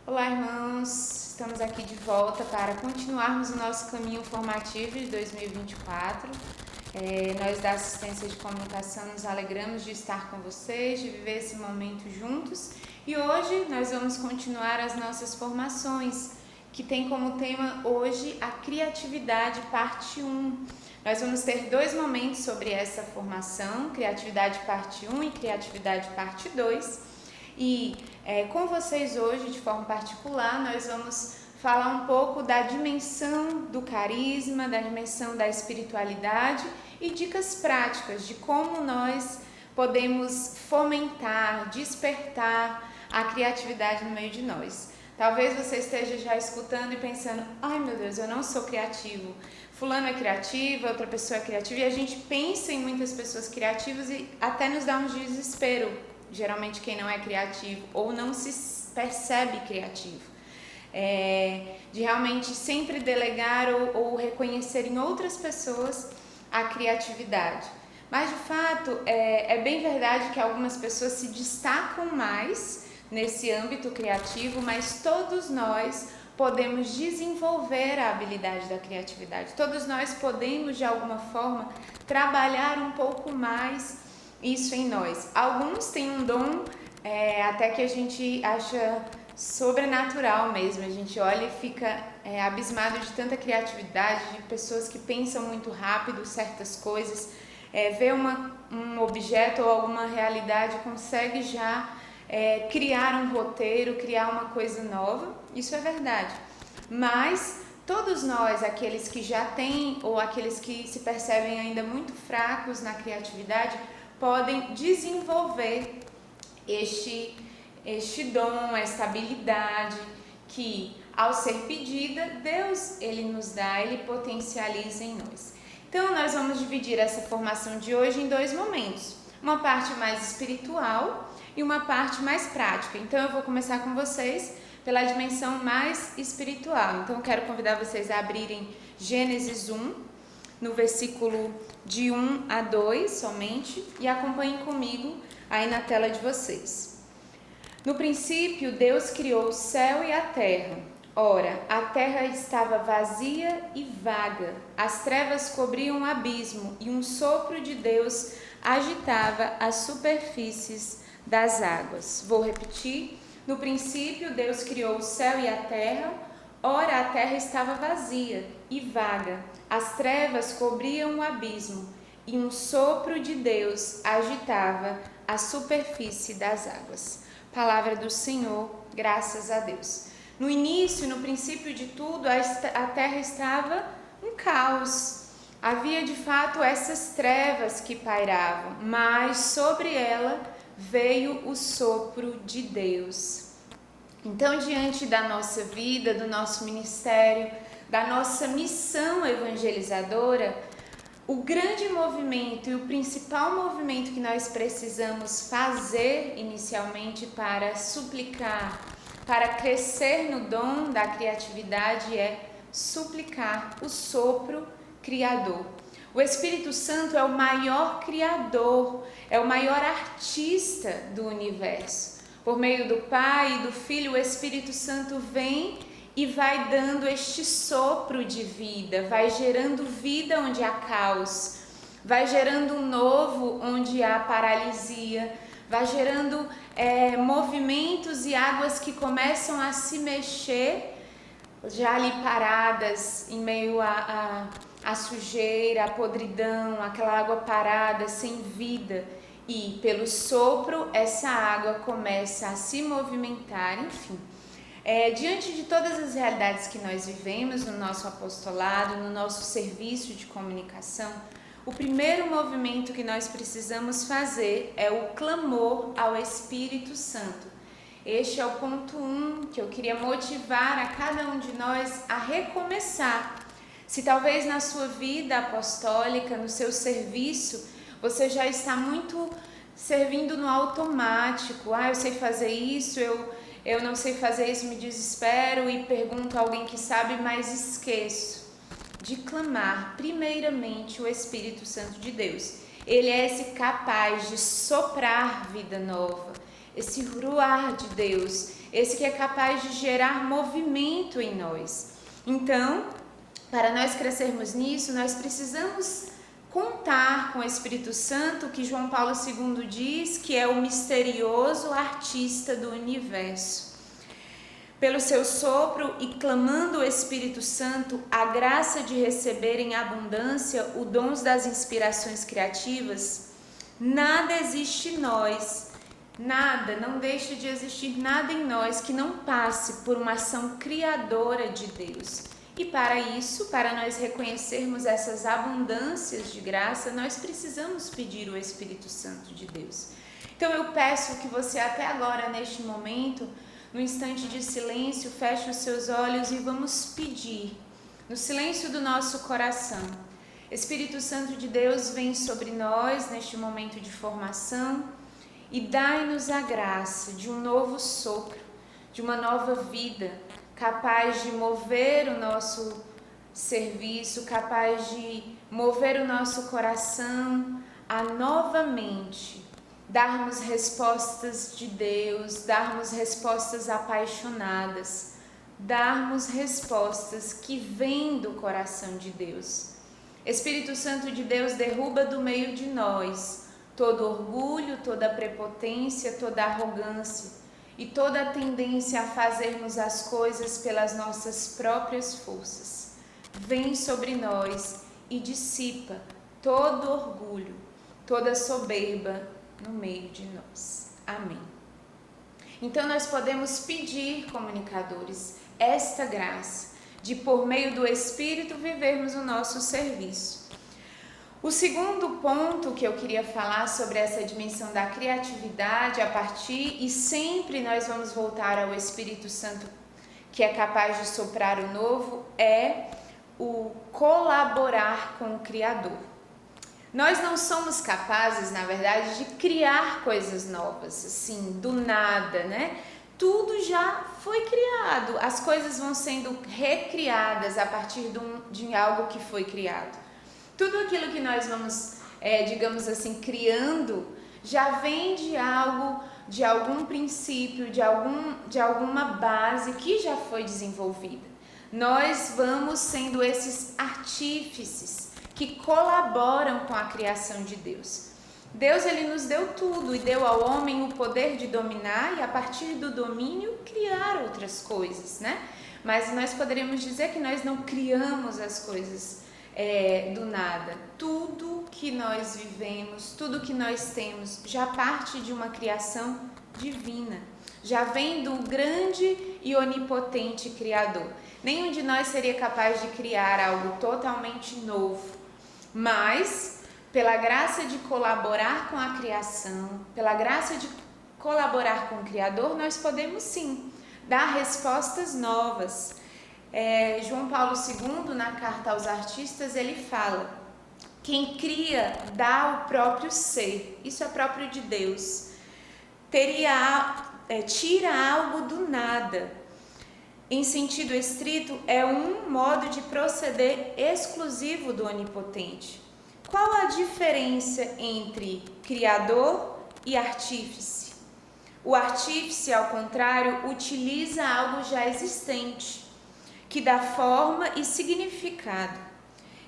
Olá, irmãos! Estamos aqui de volta para continuarmos o nosso caminho formativo de 2024. Nós da assistência de comunicação nos alegramos de estar com vocês, de viver esse momento juntos. E hoje nós vamos continuar as nossas formações, que tem como tema hoje a criatividade, parte 1. Nós vamos ter 2 momentos sobre essa formação, criatividade parte 1 e criatividade parte 2. E com vocês hoje, de forma particular, nós vamos falar um pouco da dimensão do carisma, da dimensão da espiritualidade e dicas práticas de como nós podemos fomentar, despertar a criatividade no meio de nós. Talvez você esteja já escutando e pensando, ai meu Deus, eu não sou criativo. Fulano é criativo, outra pessoa é criativa, e a gente pensa em muitas pessoas criativas e até nos dá um desespero. Geralmente quem não é criativo ou não se percebe criativo, de realmente sempre delegar ou reconhecer em outras pessoas a criatividade. Mas de fato é bem verdade que algumas pessoas se destacam mais nesse âmbito criativo, mas todos nós podemos desenvolver a habilidade da criatividade. Todos nós podemos de alguma forma trabalhar um pouco mais isso em nós. Alguns têm um dom até que a gente acha sobrenatural mesmo. A gente olha e fica abismado de tanta criatividade, de pessoas que pensam muito rápido certas coisas, vê um objeto ou alguma realidade, consegue já criar um roteiro, criar uma coisa nova. Isso é verdade. Mas todos nós, aqueles que já têm ou aqueles que se percebem ainda muito fracos na criatividade, podem desenvolver este dom, esta habilidade que, ao ser pedida, Deus ele nos dá, ele potencializa em nós. Então, nós vamos dividir essa formação de hoje em 2 momentos. Uma parte mais espiritual e uma parte mais prática. Então, eu vou começar com vocês pela dimensão mais espiritual. Então, eu quero convidar vocês a abrirem Gênesis 1, no versículo de 1 a 2 somente, e acompanhem comigo aí na tela de vocês. No princípio, Deus criou o céu e a terra. Ora, a terra estava vazia e vaga, as trevas cobriam o abismo, e um sopro de Deus agitava as superfícies das águas. Vou repetir. No princípio, Deus criou o céu e a terra. Ora, a terra estava vazia e vaga, as trevas cobriam o abismo, e um sopro de Deus agitava a superfície das águas. Palavra do Senhor, graças a Deus. No início, no princípio de tudo, a terra estava um caos. Havia de fato essas trevas que pairavam, mas sobre ela veio o sopro de Deus. Então, diante da nossa vida, do nosso ministério, da nossa missão evangelizadora, o grande movimento e o principal movimento que nós precisamos fazer inicialmente para suplicar, para crescer no dom da criatividade é suplicar o sopro criador. O Espírito Santo é o maior criador, é o maior artista do universo. Por meio do Pai e do Filho, o Espírito Santo vem e vai dando este sopro de vida, vai gerando vida onde há caos, vai gerando um novo onde há paralisia, vai gerando movimentos e águas que começam a se mexer, já ali paradas em meio à sujeira, à podridão, aquela água parada, sem vida. E pelo sopro, essa água começa a se movimentar, enfim. Diante de todas as realidades que nós vivemos no nosso apostolado, no nosso serviço de comunicação, o primeiro movimento que nós precisamos fazer é o clamor ao Espírito Santo. Este é o ponto 1 que eu queria motivar a cada um de nós a recomeçar. Se talvez na sua vida apostólica, no seu serviço, você já está muito servindo no automático. Eu sei fazer isso, eu não sei fazer isso, me desespero e pergunto a alguém que sabe, mas esqueço de clamar primeiramente o Espírito Santo de Deus. Ele é esse capaz de soprar vida nova. esse ruar de Deus, esse que é capaz de gerar movimento em nós. Então, para nós crescermos nisso, nós precisamos contar com o Espírito Santo, que João Paulo II diz que é o misterioso artista do universo. Pelo seu sopro e clamando o Espírito Santo a graça de receber em abundância os dons das inspirações criativas, nada existe em nós, nada, não deixa de existir nada em nós que não passe por uma ação criadora de Deus. E para isso, para nós reconhecermos essas abundâncias de graça, nós precisamos pedir o Espírito Santo de Deus. Então eu peço que você até agora, neste momento, no instante de silêncio, feche os seus olhos e vamos pedir, no silêncio do nosso coração. Espírito Santo de Deus, vem sobre nós neste momento de formação e dai-nos a graça de um novo sopro, de uma nova vida, capaz de mover o nosso serviço, capaz de mover o nosso coração a novamente darmos respostas de Deus, darmos respostas apaixonadas, darmos respostas que vêm do coração de Deus. Espírito Santo de Deus, derruba do meio de nós todo orgulho, toda prepotência, toda arrogância e toda a tendência a fazermos as coisas pelas nossas próprias forças. Vem sobre nós e dissipa todo orgulho, toda soberba no meio de nós. Amém. Então nós podemos pedir, comunicadores, esta graça de, por meio do Espírito, vivermos o nosso serviço. O segundo ponto que eu queria falar sobre essa dimensão da criatividade, a partir, e sempre nós vamos voltar ao Espírito Santo, que é capaz de soprar o novo, é o colaborar com o Criador. Nós não somos capazes, na verdade, de criar coisas novas, assim, do nada, né? Tudo já foi criado, as coisas vão sendo recriadas a partir de algo que foi criado. Tudo aquilo que nós vamos, digamos assim, criando, já vem de algo, de algum princípio, de alguma base que já foi desenvolvida. Nós vamos sendo esses artífices que colaboram com a criação de Deus. Deus, ele nos deu tudo e deu ao homem o poder de dominar e, a partir do domínio, criar outras coisas, né? Mas nós poderíamos dizer que nós não criamos as coisas do nada. Tudo que nós vivemos, tudo que nós temos, já parte de uma criação divina. Já vem do grande e onipotente Criador. Nenhum de nós seria capaz de criar algo totalmente novo, mas pela graça de colaborar com a criação, pela graça de colaborar com o Criador, nós podemos sim dar respostas novas. João Paulo II, na carta aos artistas, ele fala: quem cria dá o próprio ser, isso é próprio de Deus, tira algo do nada. Em sentido estrito, é um modo de proceder exclusivo do Onipotente. Qual a diferença entre criador e artífice? O artífice, ao contrário, utiliza algo já existente, que dá forma e significado.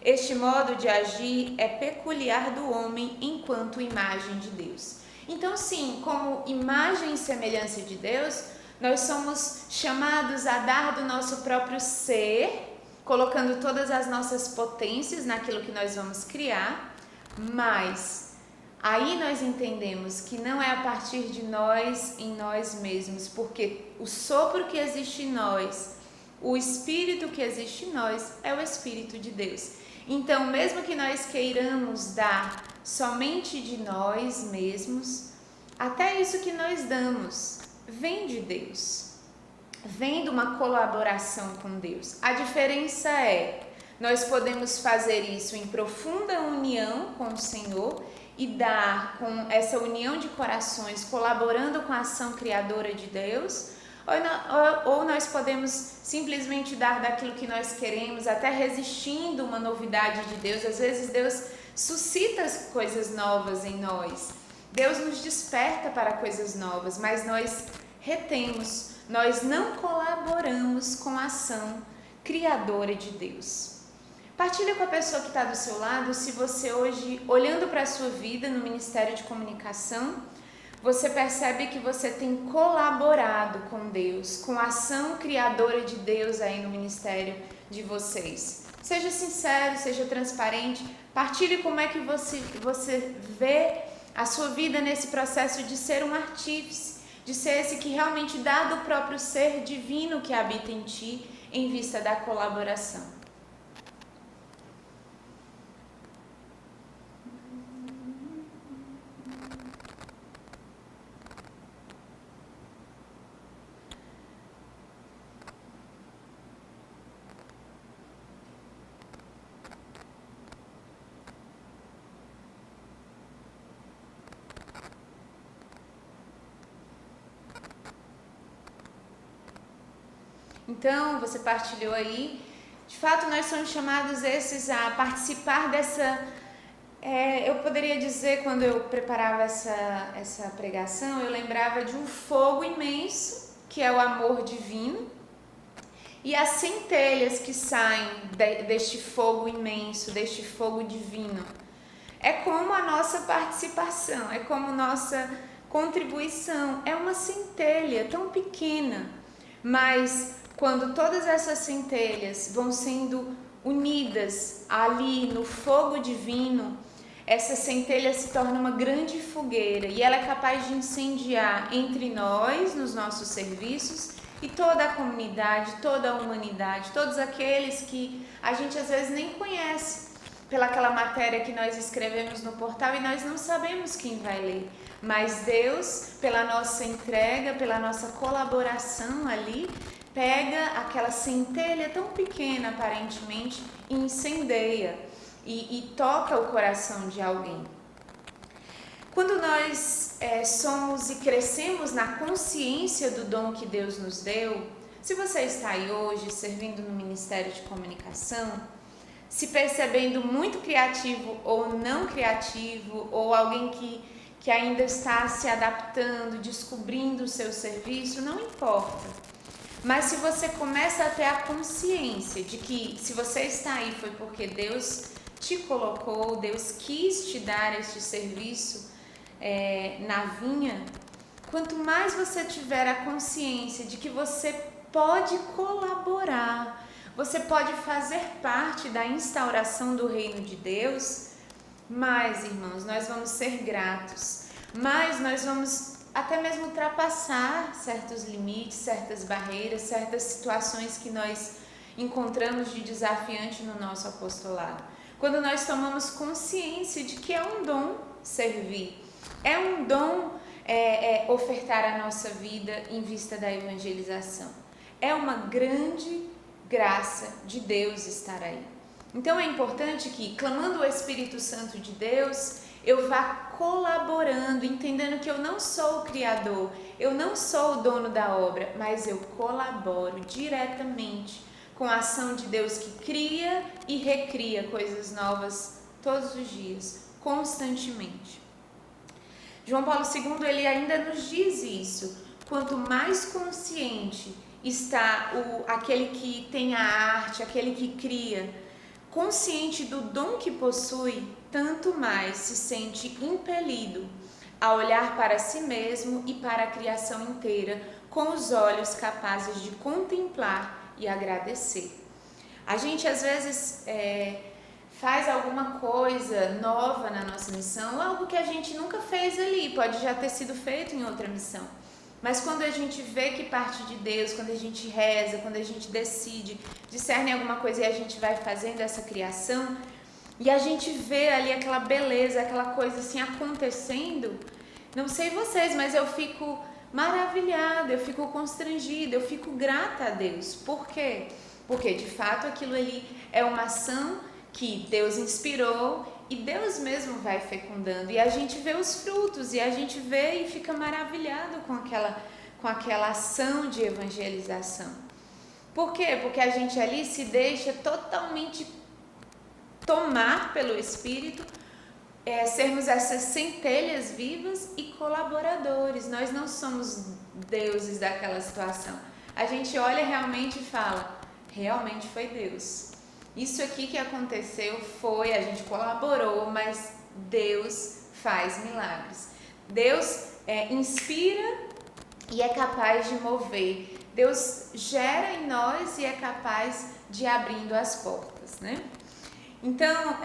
Este modo de agir é peculiar do homem enquanto imagem de Deus. Então, sim, como imagem e semelhança de Deus, nós somos chamados a dar do nosso próprio ser, colocando todas as nossas potências naquilo que nós vamos criar, mas aí nós entendemos que não é a partir de nós, em nós mesmos, porque o sopro que existe em nós, o Espírito que existe em nós, é o Espírito de Deus. Então, mesmo que nós queiramos dar somente de nós mesmos, até isso que nós damos vem de Deus, vem de uma colaboração com Deus. A diferença é, nós podemos fazer isso em profunda união com o Senhor e dar com essa união de corações, colaborando com a ação criadora de Deus, ou nós podemos simplesmente dar daquilo que nós queremos, até resistindo uma novidade de Deus. Às vezes Deus suscita coisas novas em nós, Deus nos desperta para coisas novas, mas nós retemos, nós não colaboramos com a ação criadora de Deus. Partilha com a pessoa que está do seu lado se você hoje, olhando para a sua vida no Ministério de Comunicação, você percebe que você tem colaborado com Deus, com a ação criadora de Deus aí no ministério de vocês. Seja sincero, seja transparente, partilhe como é que você vê a sua vida nesse processo de ser um artífice, de ser esse que realmente dá do próprio ser divino que habita em ti, em vista da colaboração. Então, você partilhou aí, de fato nós somos chamados esses a participar dessa, eu poderia dizer, quando eu preparava essa pregação, eu lembrava de um fogo imenso, que é o amor divino, e as centelhas que saem deste fogo imenso, deste fogo divino. É como a nossa participação, é como nossa contribuição, é uma centelha tão pequena, mas quando todas essas centelhas vão sendo unidas ali no fogo divino, essa centelha se torna uma grande fogueira e ela é capaz de incendiar entre nós, nos nossos serviços, e toda a comunidade, toda a humanidade, todos aqueles que a gente às vezes nem conhece, pelaquela matéria que nós escrevemos no portal e nós não sabemos quem vai ler. Mas Deus, pela nossa entrega, pela nossa colaboração ali, pega aquela centelha tão pequena aparentemente e incendeia e toca o coração de alguém. Quando nós somos e crescemos na consciência do dom que Deus nos deu, se você está aí hoje servindo no Ministério de Comunicação, se percebendo muito criativo ou não criativo, ou alguém que ainda está se adaptando, descobrindo o seu serviço, não importa. Mas se você começa a ter a consciência de que se você está aí foi porque Deus te colocou, Deus quis te dar este serviço na vinha, quanto mais você tiver a consciência de que você pode colaborar, você pode fazer parte da instauração do reino de Deus, mais, irmãos, nós vamos ser gratos, mais nós vamos até mesmo ultrapassar certos limites, certas barreiras, certas situações que nós encontramos de desafiante no nosso apostolado. Quando nós tomamos consciência de que é um dom servir, é um dom ofertar a nossa vida em vista da evangelização. É uma grande graça de Deus estar aí. Então é importante que, clamando o Espírito Santo de Deus, eu vá colaborando, entendendo que eu não sou o Criador, eu não sou o dono da obra, mas eu colaboro diretamente com a ação de Deus que cria e recria coisas novas todos os dias, constantemente. João Paulo II, ele ainda nos diz isso: quanto mais consciente está aquele que tem a arte, aquele que cria, consciente do dom que possui, tanto mais se sente impelido a olhar para si mesmo e para a criação inteira com os olhos capazes de contemplar e agradecer. A gente às vezes faz alguma coisa nova na nossa missão, algo que a gente nunca fez ali, pode já ter sido feito em outra missão. Mas quando a gente vê que parte de Deus, quando a gente reza, quando a gente decide, discerne alguma coisa e a gente vai fazendo essa criação, e a gente vê ali aquela beleza, aquela coisa assim acontecendo, não sei vocês, mas eu fico maravilhada, eu fico constrangida, eu fico grata a Deus. Por quê? Porque de fato aquilo ali é uma ação que Deus inspirou e Deus mesmo vai fecundando, e a gente vê os frutos, e a gente vê e fica maravilhado com aquela ação de evangelização. Por quê? Porque a gente ali se deixa totalmente tomar pelo Espírito, sermos essas centelhas vivas e colaboradores. Nós não somos deuses daquela situação. A gente olha realmente e fala, realmente foi Deus. Isso aqui que aconteceu foi, a gente colaborou, mas Deus faz milagres. Deus inspira e é capaz de mover. Deus gera em nós e é capaz de ir abrindo as portas, né? Então,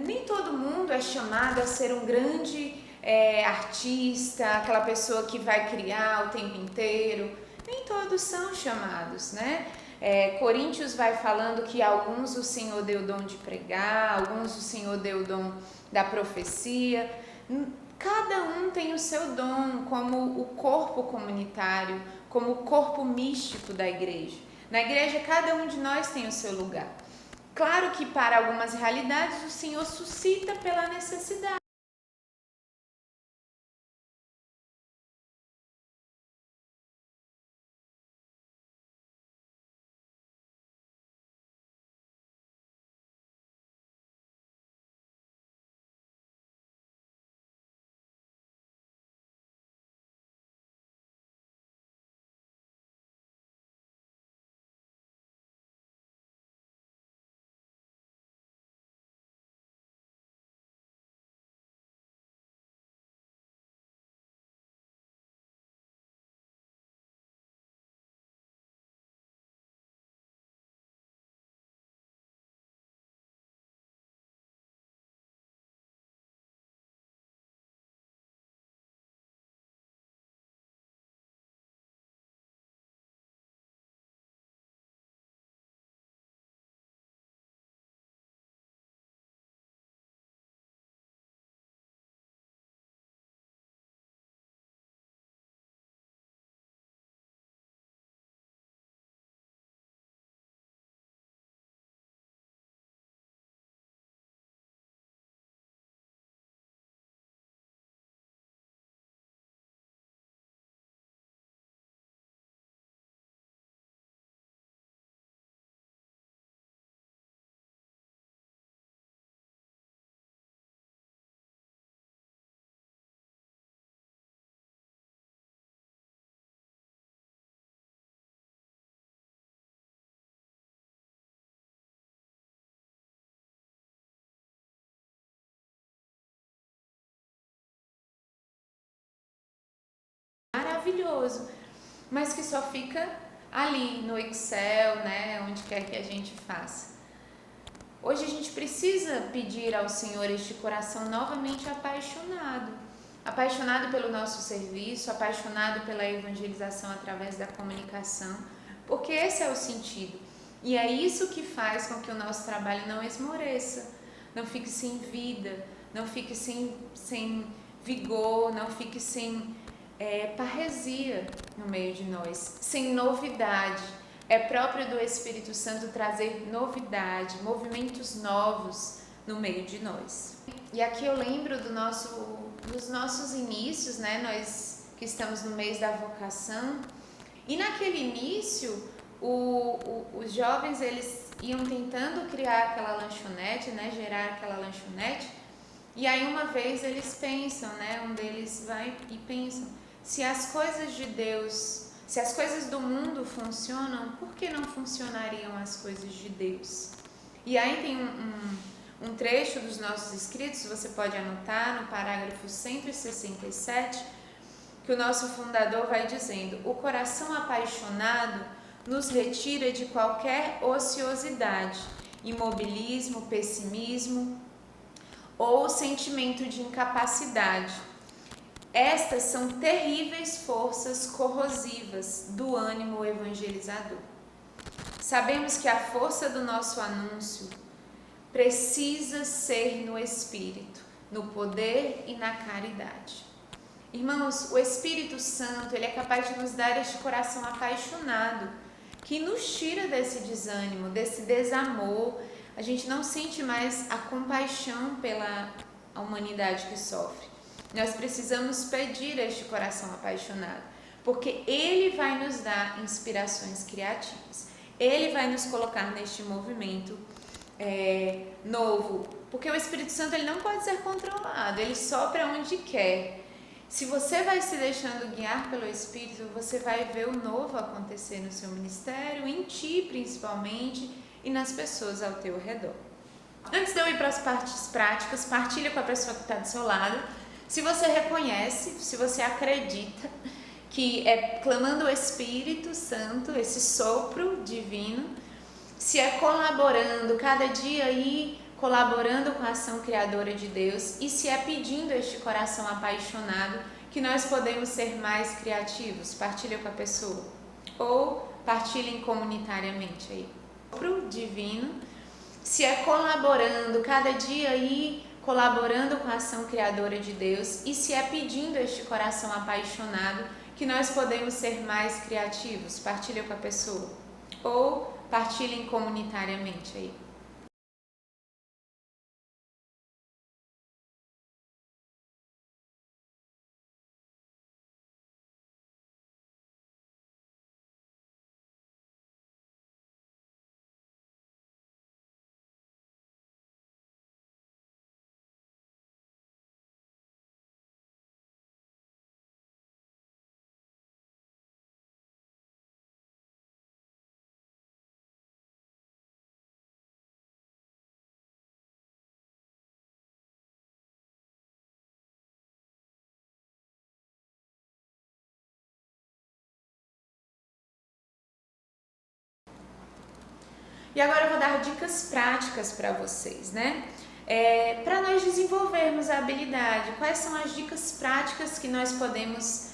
nem todo mundo é chamado a ser um grande artista, aquela pessoa que vai criar o tempo inteiro. Nem todos são chamados, né? Coríntios vai falando que alguns o Senhor deu o dom de pregar, alguns o Senhor deu o dom da profecia. Cada um tem o seu dom, como o corpo comunitário, como o corpo místico da igreja. Na igreja, cada um de nós tem o seu lugar. Claro que para algumas realidades o Senhor suscita pela necessidade. Maravilhoso, mas que só fica ali no Excel, né, onde quer que a gente faça. Hoje a gente precisa pedir ao Senhor este coração novamente apaixonado, apaixonado pelo nosso serviço, apaixonado pela evangelização através da comunicação, porque esse é o sentido. E é isso que faz com que o nosso trabalho não esmoreça, não fique sem vida, não fique sem vigor, não fique sem parresia no meio de nós, sem novidade. É próprio do Espírito Santo trazer novidade, movimentos novos no meio de nós. E aqui eu lembro dos nossos inícios, né? Nós que estamos no mês da vocação. E naquele início, os jovens eles iam tentando criar aquela lanchonete, né? Gerar aquela lanchonete. E aí uma vez eles pensam, né? Um deles vai e pensa, se as coisas de Deus, se as coisas do mundo funcionam, por que não funcionariam as coisas de Deus? E aí tem um trecho dos nossos escritos, você pode anotar no parágrafo 167, que o nosso fundador vai dizendo: o coração apaixonado nos retira de qualquer ociosidade, imobilismo, pessimismo ou sentimento de incapacidade. Estas são terríveis forças corrosivas do ânimo evangelizador. Sabemos que a força do nosso anúncio precisa ser no Espírito, no poder e na caridade. Irmãos, o Espírito Santo, ele é capaz de nos dar este coração apaixonado, que nos tira desse desânimo, desse desamor. A gente não sente mais a compaixão pela humanidade que sofre. Nós precisamos pedir este coração apaixonado, porque ele vai nos dar inspirações criativas. Ele vai nos colocar neste movimento novo, Porque o Espírito Santo ele não pode ser controlado, ele sopra onde quer. Se você vai se deixando guiar pelo Espírito, você vai ver o novo acontecer no seu ministério, em ti principalmente e nas pessoas ao teu redor. Antes de eu ir para as partes práticas, partilha com a pessoa que está do seu lado. Se você reconhece, se você acredita que é clamando o Espírito Santo, esse sopro divino, se é colaborando, cada dia aí colaborando com a ação criadora de Deus, e se é pedindo este coração apaixonado que nós podemos ser mais criativos, partilha com a pessoa ou partilhem comunitariamente aí. Sopro divino, se é colaborando, cada dia aí colaborando com a ação criadora de Deus, e se é pedindo este coração apaixonado que nós podemos ser mais criativos, partilha com a pessoa ou partilhem comunitariamente aí. E agora eu vou dar dicas práticas para vocês, né? Para nós desenvolvermos a habilidade, quais são as dicas práticas que nós podemos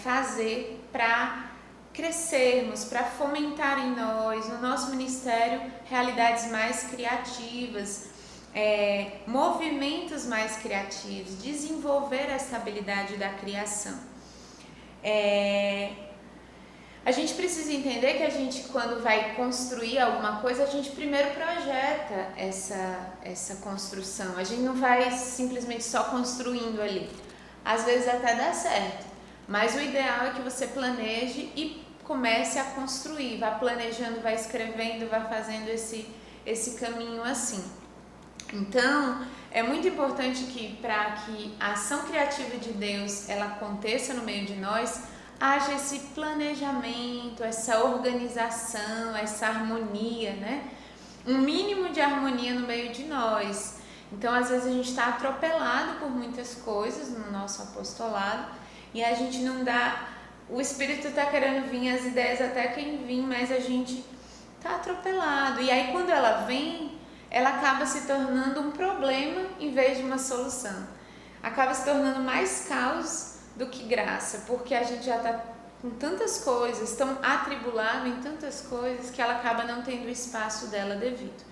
fazer para crescermos, para fomentar em nós, no nosso ministério, realidades mais criativas, movimentos mais criativos, desenvolver essa habilidade da criação. A gente precisa entender que a gente, quando vai construir alguma coisa, a gente primeiro projeta essa construção. A gente não vai simplesmente só construindo ali. Às vezes até dá certo, mas o ideal é que você planeje e comece a construir. Vá planejando, vá escrevendo, vá fazendo esse caminho assim. Então, é muito importante que para que a ação criativa de Deus ela aconteça no meio de nós, haja esse planejamento, essa organização, essa harmonia, né? Um mínimo de harmonia no meio de nós. Então, às vezes a gente está atropelado por muitas coisas no nosso apostolado e a gente não dá... O Espírito está querendo vir, as ideias até quem vir, mas a gente está atropelado. E aí, quando ela vem, ela acaba se tornando um problema em vez de uma solução. Acaba se tornando mais caos do que graça, porque a gente já está com tantas coisas, tão atribulado em tantas coisas, que ela acaba não tendo o espaço dela devido.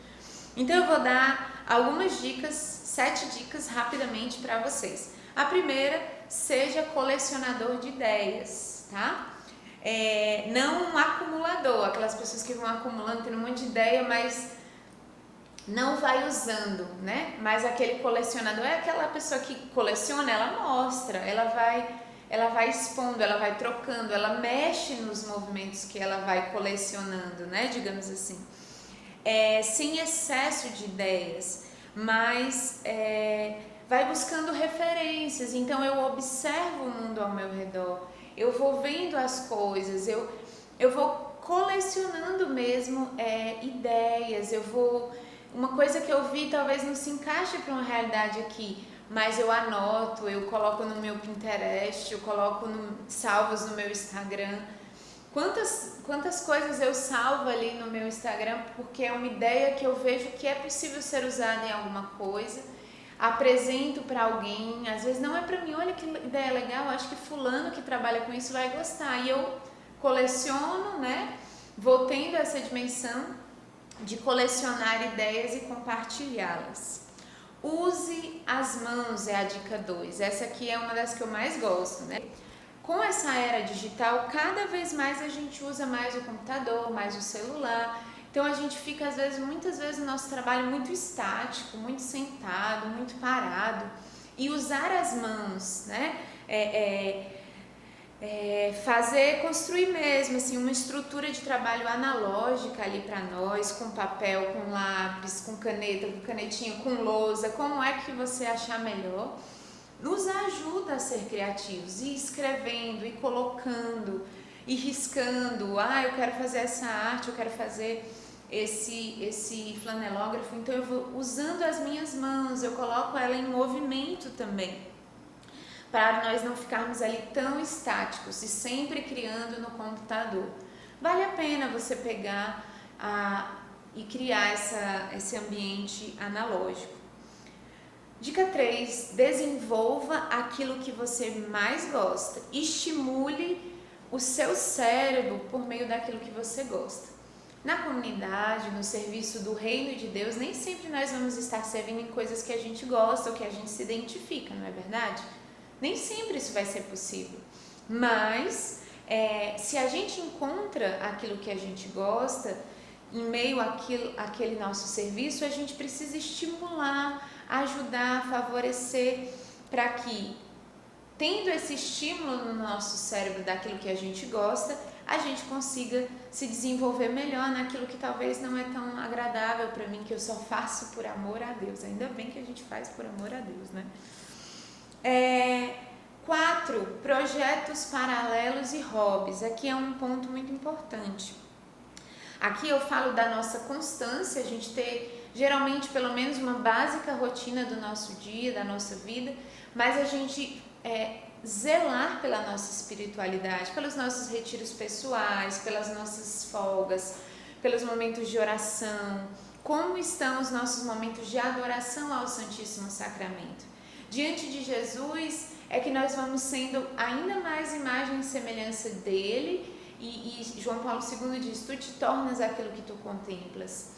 Então eu vou dar algumas dicas, 7 dicas rapidamente para vocês. A primeira, seja colecionador de ideias, tá? Não um acumulador, aquelas pessoas que vão acumulando, tendo um monte de ideia, mas não vai usando, né? Mas aquele colecionador é aquela pessoa que coleciona, ela mostra, ela vai expondo, ela vai trocando, ela mexe nos movimentos que ela vai colecionando, né? Digamos assim. Sem excesso de ideias, mas vai buscando referências. Então eu observo o mundo ao meu redor, eu vou vendo as coisas, eu vou colecionando mesmo ideias, uma coisa que eu vi talvez não se encaixe para uma realidade aqui, mas eu anoto, eu coloco no meu Pinterest, eu coloco salvos no meu Instagram. Quantas coisas eu salvo ali no meu Instagram porque é uma ideia que eu vejo que é possível ser usada em alguma coisa, apresento para alguém, às vezes não é para mim, olha que ideia legal, acho que fulano que trabalha com isso vai gostar, e eu coleciono, né? Vou tendo essa dimensão de colecionar ideias e compartilhá-las. Use as mãos é a dica 2, essa aqui é uma das que eu mais gosto, né? Com essa era digital, cada vez mais a gente usa mais o computador, mais o celular, então a gente fica muitas vezes no nosso trabalho muito estático, muito sentado, muito parado, e usar as mãos, né? construir mesmo assim, uma estrutura de trabalho analógica ali para nós, com papel, com lápis, com caneta, com canetinha, com lousa, como é que você achar melhor, nos ajuda a ser criativos, e escrevendo, e colocando, e riscando, eu quero fazer essa arte, eu quero fazer esse flanelógrafo, então eu vou usando as minhas mãos, eu coloco ela em movimento também, para nós não ficarmos ali tão estáticos e sempre criando no computador. Vale a pena você pegar e criar esse ambiente analógico. Dica 3, desenvolva aquilo que você mais gosta. Estimule o seu cérebro por meio daquilo que você gosta. Na comunidade, no serviço do reino de Deus, nem sempre nós vamos estar servindo em coisas que a gente gosta ou que a gente se identifica, não é verdade? Nem sempre isso vai ser possível, mas se a gente encontra aquilo que a gente gosta, em meio àquele nosso serviço, a gente precisa estimular, ajudar, favorecer, para que, tendo esse estímulo no nosso cérebro daquilo que a gente gosta, a gente consiga se desenvolver melhor naquilo que talvez não é tão agradável para mim, que eu só faço por amor a Deus. Ainda bem que a gente faz por amor a Deus, né? 4, projetos paralelos e hobbies. Aqui é um ponto muito importante. Aqui eu falo da nossa constância, a gente ter geralmente pelo menos uma básica rotina do nosso dia, da nossa vida, mas a gente zelar pela nossa espiritualidade, pelos nossos retiros pessoais, pelas nossas folgas, pelos momentos de oração. Como estão os nossos momentos de adoração ao Santíssimo Sacramento? Diante de Jesus é que nós vamos sendo ainda mais imagem e semelhança dele, e João Paulo II diz: tu te tornas aquilo que tu contemplas.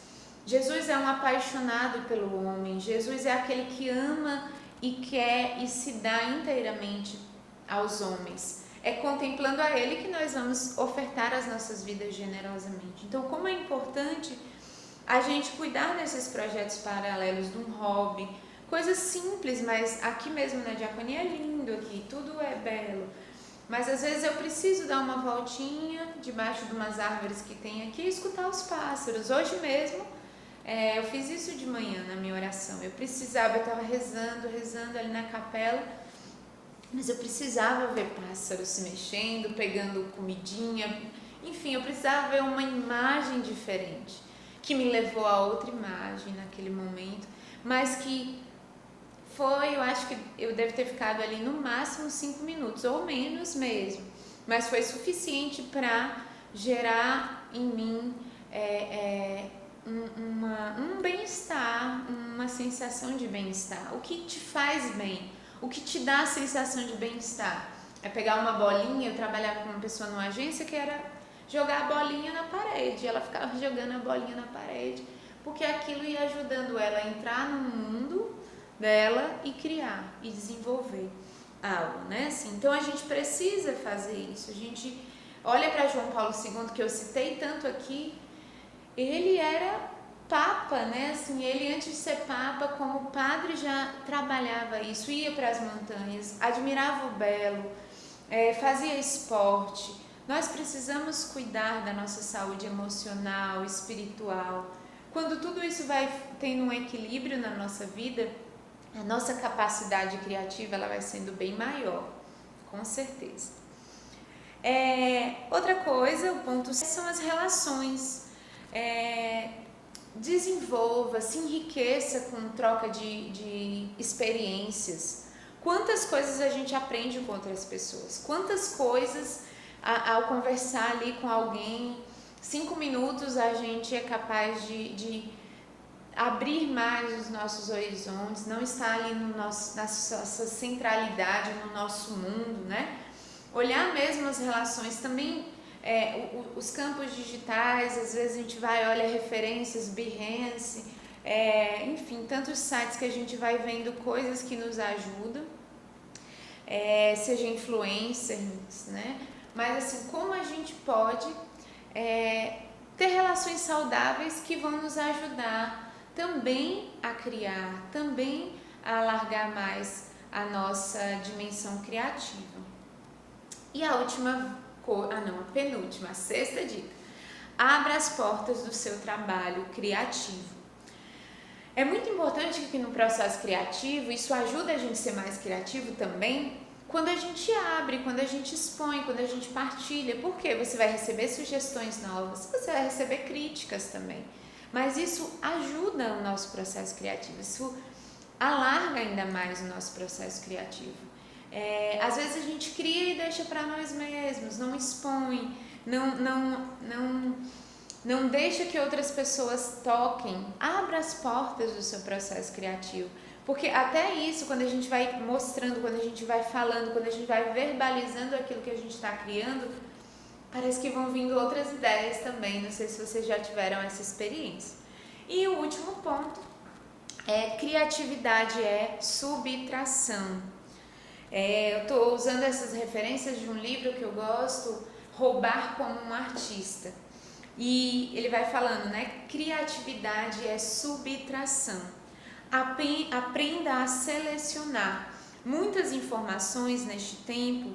Jesus é um apaixonado pelo homem, Jesus é aquele que ama e quer e se dá inteiramente aos homens. É contemplando a ele que nós vamos ofertar as nossas vidas generosamente. Então, como é importante a gente cuidar desses projetos paralelos, de um hobby, coisas simples, mas aqui mesmo na diaconia é lindo, aqui tudo é belo, mas às vezes eu preciso dar uma voltinha debaixo de umas árvores que tem aqui e escutar os pássaros. Hoje mesmo eu fiz isso de manhã na minha oração, eu estava rezando ali na capela, mas eu precisava ver pássaros se mexendo, pegando comidinha, enfim, eu precisava ver uma imagem diferente, que me levou a outra imagem naquele momento, mas que eu acho que eu devo ter ficado ali no máximo 5 minutos, ou menos mesmo, mas foi suficiente para gerar em mim um bem-estar, uma sensação de bem-estar. O que te faz bem? O que te dá a sensação de bem-estar? É pegar uma bolinha. Eu trabalhava com uma pessoa numa agência que era jogar a bolinha na parede, ela ficava jogando a bolinha na parede, porque aquilo ia ajudando ela a entrar no mundo dela e criar e desenvolver algo, né? Assim, então a gente precisa fazer isso. A gente olha para João Paulo II, que eu citei tanto aqui, ele era papa, né? Assim, ele antes de ser papa, como padre, já trabalhava isso, ia para as montanhas, admirava o belo, fazia esporte. Nós precisamos cuidar da nossa saúde emocional, espiritual. Quando tudo isso vai tendo um equilíbrio na nossa vida, a nossa capacidade criativa ela vai sendo bem maior, com certeza. Outra coisa, o ponto 6, são as relações. Desenvolva, se enriqueça com troca de experiências. Quantas coisas a gente aprende com outras pessoas? Quantas coisas, ao conversar ali com alguém, 5 minutos a gente é capaz de abrir mais os nossos horizontes, não estar ali na nossa centralidade, no nosso mundo, né? Olhar mesmo as relações, também os campos digitais, às vezes a gente vai, olha referências, Behance, enfim, tantos sites que a gente vai vendo coisas que nos ajudam, seja influencers, né? Mas assim, como a gente pode ter relações saudáveis que vão nos ajudar também a criar, também a alargar mais a nossa dimensão criativa. E a penúltima, a sexta dica: abra as portas do seu trabalho criativo. É muito importante que no processo criativo, isso ajuda a gente a ser mais criativo também, quando a gente abre, quando a gente expõe, quando a gente partilha. Por quê? Você vai receber sugestões novas, você vai receber críticas também. Mas isso ajuda o nosso processo criativo, isso alarga ainda mais o nosso processo criativo. Às vezes a gente cria e deixa para nós mesmos, não expõe, não deixa que outras pessoas toquem. Abra as portas do seu processo criativo. Porque até isso, quando a gente vai mostrando, quando a gente vai falando, quando a gente vai verbalizando aquilo que a gente está criando, parece que vão vindo outras ideias também. Não sei se vocês já tiveram essa experiência. E o último ponto é: criatividade é subtração. Eu estou usando essas referências de um livro que eu gosto, Roubar como um Artista. E ele vai falando, né? Criatividade é subtração. Aprenda a selecionar. Muitas informações neste tempo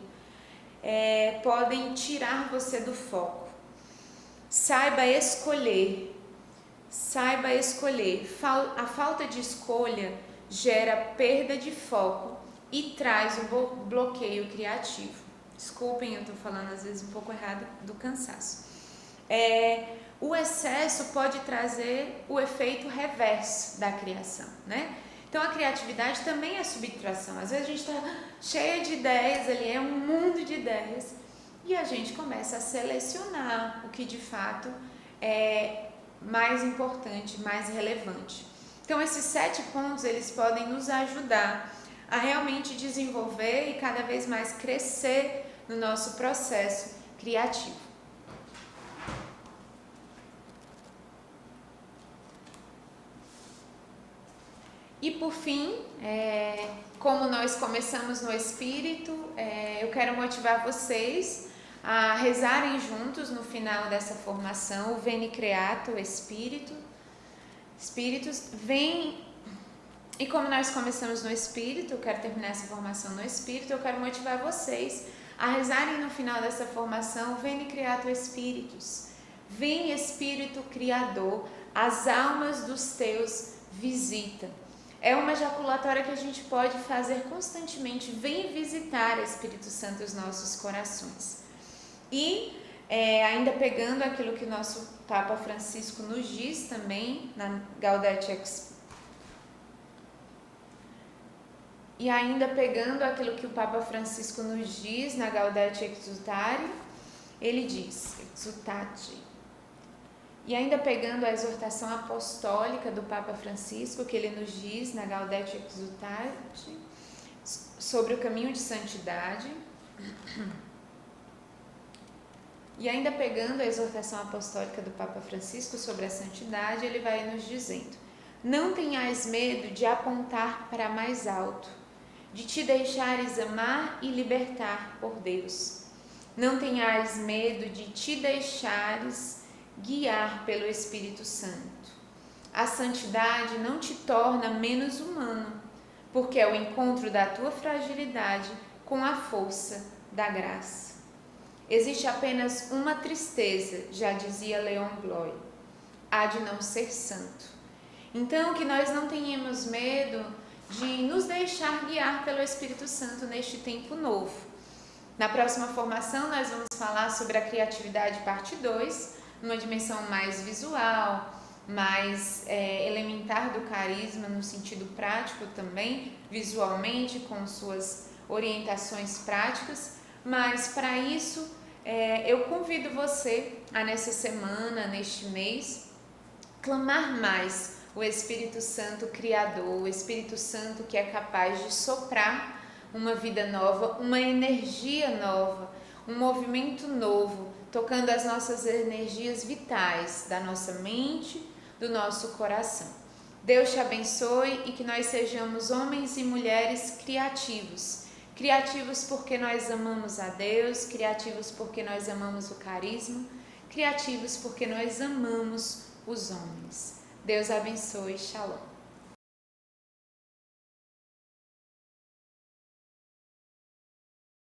podem tirar você do foco. Saiba escolher. A falta de escolha gera perda de foco e traz o bloqueio criativo. Desculpem, eu estou falando às vezes um pouco errado do cansaço. O excesso pode trazer o efeito reverso da criação, né? Então a criatividade também é subtração. Às vezes a gente está cheia de ideias ali, é um mundo de ideias, e a gente começa a selecionar o que de fato é mais importante, mais relevante. Então esses 7 pontos, eles podem nos ajudar a realmente desenvolver e cada vez mais crescer no nosso processo criativo. E por fim, como nós começamos no Espírito, eu quero motivar vocês a rezarem juntos no final dessa formação, o Veni Creator Espíritus. Vem. E como nós começamos no Espírito, eu quero terminar essa formação no Espírito, eu quero motivar vocês a rezarem no final dessa formação, Veni Creator Spiritus. Vem Espírito Criador, as almas dos teus visita. É uma jaculatória que a gente pode fazer constantemente. Vem visitar, Espírito Santo, os nossos corações. E ainda pegando aquilo que o nosso Papa Francisco nos diz também, na Gaudete Exsultate, e ainda pegando aquilo que o Papa Francisco nos diz na Gaudete Exsultate, ele diz, Exsultate. E ainda pegando a exortação apostólica do Papa Francisco, que ele nos diz na Gaudete Exsultate, sobre o caminho de santidade. E ainda pegando a exortação apostólica do Papa Francisco sobre a santidade, ele vai nos dizendo: não tenhais medo de apontar para mais alto, de te deixares amar e libertar por Deus. Não tenhais medo de te deixares guiar pelo Espírito Santo. A santidade não te torna menos humano, porque é o encontro da tua fragilidade com a força da graça. Existe apenas uma tristeza, já dizia Leon Bloy, a de não ser santo. Então, que nós não tenhamos medo de nos deixar guiar pelo Espírito Santo neste tempo novo. Na próxima formação, nós vamos falar sobre a criatividade parte 2, numa dimensão mais visual, mais elementar do carisma, no sentido prático também, visualmente, com suas orientações práticas. Mas, para isso, eu convido você a, nessa semana, neste mês, clamar mais o Espírito Santo Criador, o Espírito Santo que é capaz de soprar uma vida nova, uma energia nova, um movimento novo, tocando as nossas energias vitais da nossa mente, do nosso coração. Deus te abençoe e que nós sejamos homens e mulheres criativos. Criativos porque nós amamos a Deus, criativos porque nós amamos o carisma, criativos porque nós amamos os homens. Deus abençoe. Shalom.